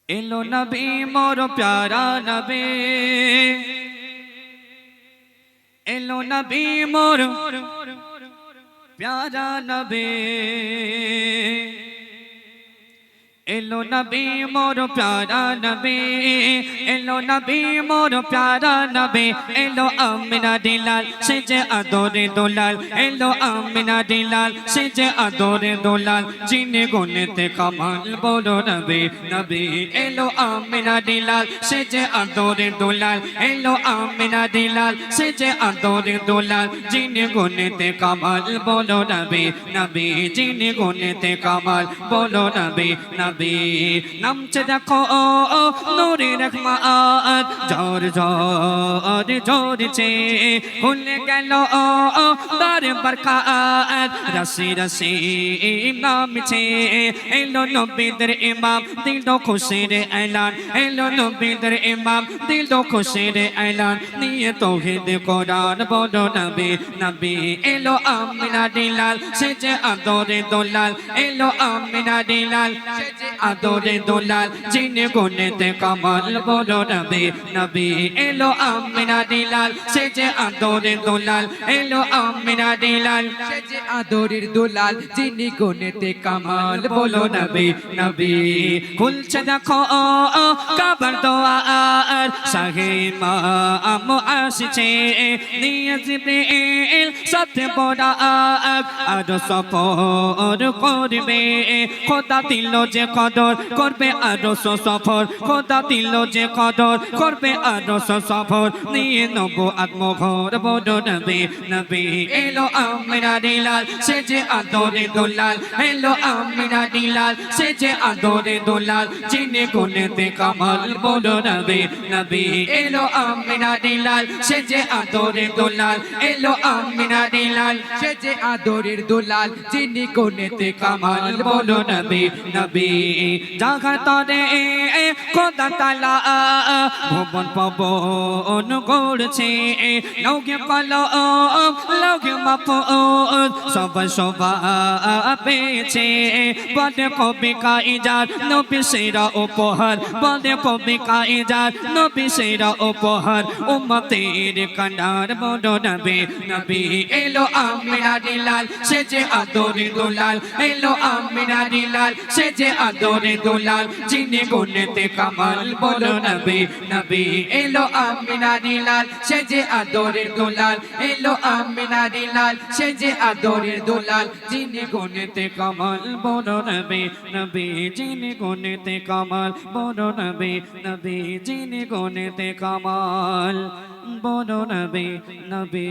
Yellow नबी मोर प्यारा नबी, yellow नबी मोर प्यारा नबी, yellow नबी मोर प्यारा नबी, एलो नबी मोर प्यारा नबी, एलो आमिना दिलाल सेजे आदोरे दुलाल, एलो आमिना दिलाल सेजे आदोरे दुलाल, जिने गुनेते कमाल बोलो नबी नबी, एलो आमिना दिलाल सेजे आदोरे दुलाल, एलो आमिना दिलाल सेजे आदोरे दुलाल, जिने गुनेते कमाल बोलो नबी नबी, जिने गुनेते कमाल बोलो नबी नबी। নামছে দেখো নূরে রহমান জোর জোর জোরছে খুলে গেল তার বরকত রসি রসি নামছে এলো নবীদের ইমাম দিল খুশির এলান, এলো নবীদের ইমাম দিল খুশির এলান, নিয়ে তাওহীদ কোরআন বলো নবী নবী, এলো আমিনা দিলাল সেজে আদরে দোলাল, এলো আমিনা দিলাল आदोरे दुलाल, जिने गुनेते कमाल बोलो नबी नबी, एलो आमिना दिलाल सेजे आदोरे दुलाल, एलो आमिना दिलाल सेजे आदोरे दुलाल, जिने गुनेते कमाल बोलो नबी नबी। खुलছে দেখো কাবার দোয়ার শাহে ইমাম আসছে নিয়ে জিবরিল সাথে বড় আর সফর করবে, খোদা দিল যে কদর করবে আরশ সফর, খোদা দিল যে কদর করবে আরশ সফর, নিয়ে নব আত্মঘর বড় নবী নবী, এলো আমিনা দিলাল সেজে আদরে দুলাল, এলো আমিনা দিলাল সেজে আদরে দুলাল, জিনে গুনেতে কামাল বড় নবী নবী, এলো আমিনা দিলাল সেজে আদরে দুলাল, এলো আমিনা দিলাল সেজে আদরের দুলাল, জিনে গুনেতে কামাল বড় নবী নবী। জাগা তরে খোদা তাআলা ভুবন পবন গড়ছে, লৌহে কলম লৌহে মাহফুজ সবাই সবা পেয়েছে, বলে কবি কাইজার নবী সেরা উপহার, বলে কবি কাইজার নবী সেরা উপহার, উম্মতের কান্ডার বড় নবী নবী, এলো আমিনা দিলাল সেজে আদরে দুলাল, এলো আমিনা দিলাল সেজে আদরে দুলাল, জিনে গুনেতে কামাল বলো নবী নবী, এলো আমিনা দিলাল সেজে আদরের দুলাল, এলো আমিনা দিলাল সেজে আদরের দুলাল, জিনে গুনেতে কামাল বলো নবী নবী, জিনে গুনেতে কামাল বলো নবী নবী, জিনে গুনেতে কামাল বলো নবী নবী।